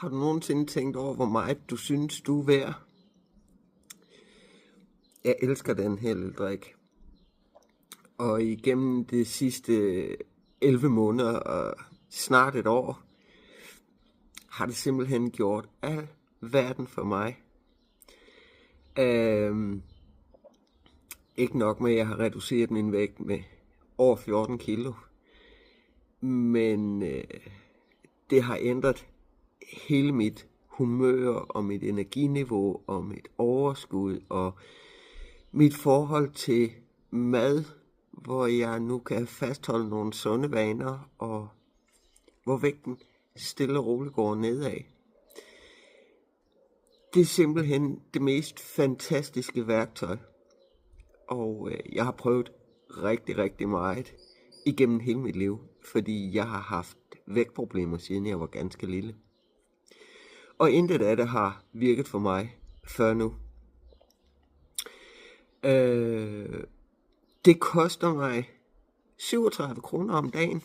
Har du nogensinde tænkt over, hvor meget du synes, du er værd? Jeg elsker den her lille drik. Og igennem de sidste 11 måneder og snart et år, har det simpelthen gjort al verden for mig. Ikke nok med, at jeg har reduceret min vægt med over 14 kilo. Men det har ændret hele mit humør og mit energiniveau og mit overskud og mit forhold til mad, hvor jeg nu kan fastholde nogle sunde vaner, og hvor vægten stille og roligt går nedad. Det er simpelthen det mest fantastiske værktøj, og jeg har prøvet rigtig meget igennem hele mit liv, fordi jeg har haft vægtproblemer, siden jeg var ganske lille. Og intet af det har virket for mig før nu. Det koster mig 37 kroner om dagen.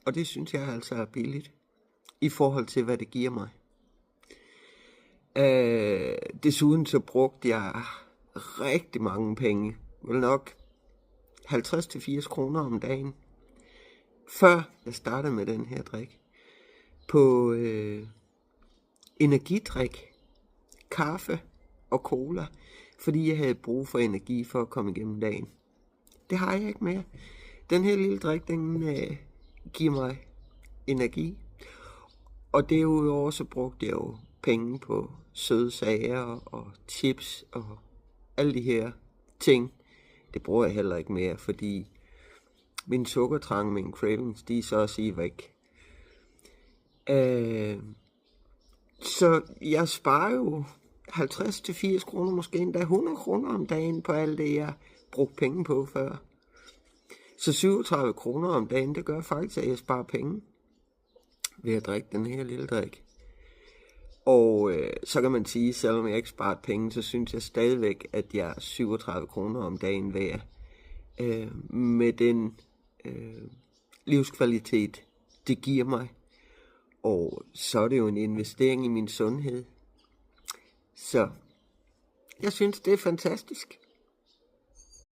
Og det synes jeg altså er billigt i forhold til, hvad det giver mig. Desuden så brugte jeg rigtig mange penge. Vel nok 50-80 kroner om dagen. Før jeg startede med den her drik. På energidrik, kaffe og cola. Fordi jeg havde brug for energi for at komme igennem dagen. Det har jeg ikke mere. Den her lille drik, den giver mig energi. Og derudover så brugte jeg jo penge på søde sager og chips og alle de her ting. Det bruger jeg heller ikke mere, fordi min sukkertrang, mine cravings, de er så at sige væk. Så jeg sparer jo 50-80 kroner, måske endda 100 kroner om dagen på alt det, jeg brugte penge på før. Så 37 kroner om dagen, det gør faktisk, at jeg sparer penge ved at drikke den her lille drik. Og så kan man sige, selvom jeg ikke sparer penge, så synes jeg stadigvæk, at jeg er 37 kroner om dagen værd. Med den livskvalitet, det giver mig. Og så er det jo en investering i min sundhed. Så jeg synes, det er fantastisk.